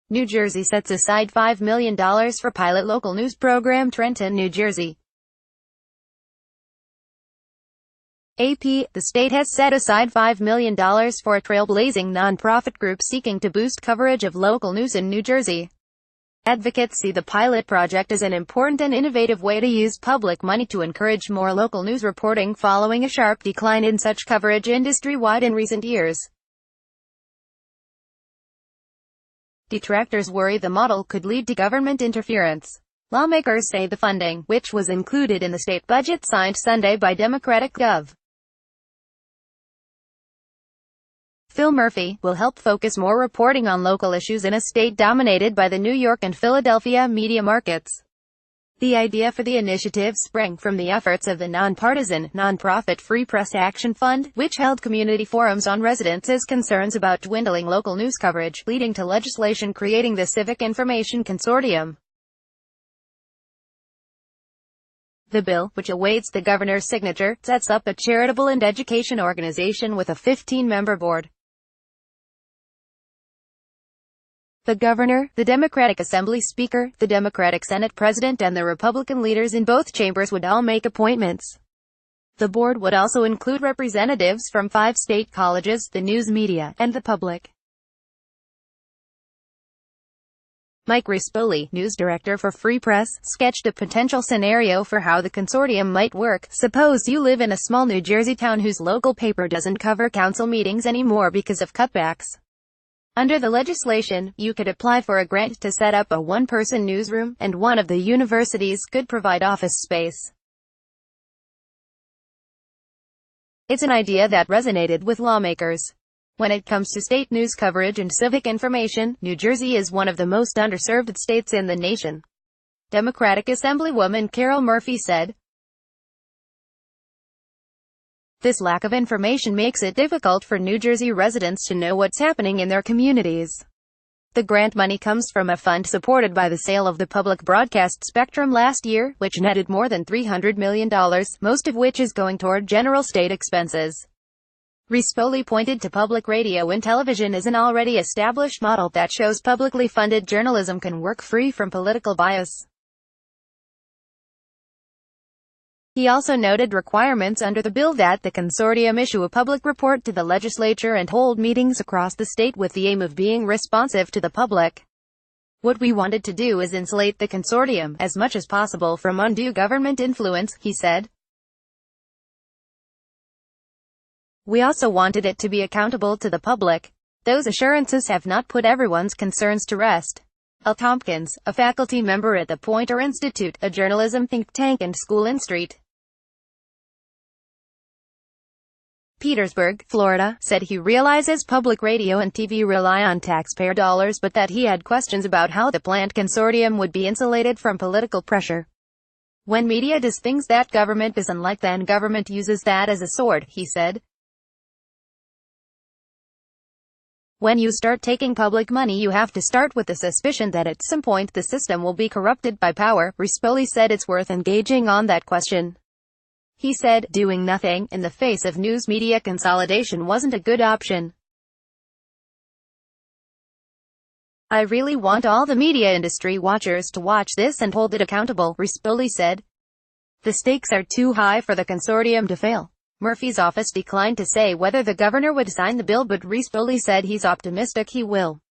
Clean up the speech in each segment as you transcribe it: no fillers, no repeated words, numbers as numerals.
New Jersey sets aside $5 million for pilot local news program Trenton, New Jersey. AP, the state has set aside $5 million for a trailblazing nonprofit group seeking to boost coverage of local news in New Jersey. Advocates see the pilot project as an important and innovative way to use public money to encourage more local news reporting following a sharp decline in such coverage industry-wide in recent years. Detractors worry the model could lead to government interference. Lawmakers say the funding, which was included in the state budget signed Sunday by Democratic Gov. Phil Murphy, will help focus more reporting on local issues in a state dominated by the New York and Philadelphia media markets. The idea for the initiative sprang from the efforts of the nonpartisan, nonprofit Free Press Action Fund, which held community forums on residents' concerns about dwindling local news coverage, leading to legislation creating the Civic Information Consortium. The bill, which awaits the governor's signature, sets up a charitable and education organization with a 15-member board. The governor, the Democratic Assembly Speaker, the Democratic Senate President and the Republican leaders in both chambers would all make appointments. The board would also include representatives from 5 state colleges, the news media, and the public. Mike Rispoli, news director for Free Press, sketched a potential scenario for how the consortium might work. Suppose you live in a small New Jersey town whose local paper doesn't cover council meetings anymore because of cutbacks. Under the legislation, you could apply for a grant to set up a one-person newsroom, and one of the universities could provide office space. It's an idea that resonated with lawmakers. When it comes to state news coverage and civic information, New Jersey is one of the most underserved states in the nation. Democratic Assemblywoman Carol Murphy said, "This lack of information makes it difficult for New Jersey residents to know what's happening in their communities." The grant money comes from a fund supported by the sale of the public broadcast spectrum last year, which netted more than $300 million, most of which is going toward general state expenses. Rispoli pointed to public radio and television as an already established model that shows publicly funded journalism can work free from political bias. He also noted requirements under the bill that the consortium issue a public report to the legislature and hold meetings across the state with the aim of being responsive to the public. "What we wanted to do is insulate the consortium, as much as possible, from undue government influence," he said. "We also wanted it to be accountable to the public. Those assurances have not put everyone's concerns to rest." Al Tompkins, a faculty member at the Poynter Institute, a journalism think tank and school in St. Petersburg, Florida, said he realizes public radio and TV rely on taxpayer dollars but that he had questions about how the planned consortium would be insulated from political pressure. "When media does things that government doesn't like, then government uses that as a sword," he said. "When you start taking public money, you have to start with the suspicion that at some point the system will be corrupted by power." Rispoli said it's worth engaging on that question. He said, "Doing nothing, in the face of news media consolidation, wasn't a good option. I really want all the media industry watchers to watch this and hold it accountable," Rispoli said. "The stakes are too high for the consortium to fail." Murphy's office declined to say whether the governor would sign the bill, but Rispoli said he's optimistic he will.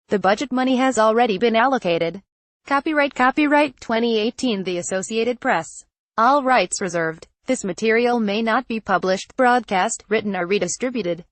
The budget money has already been allocated. Copyright 2018 The Associated Press. All rights reserved. This material may not be published, broadcast, written or redistributed.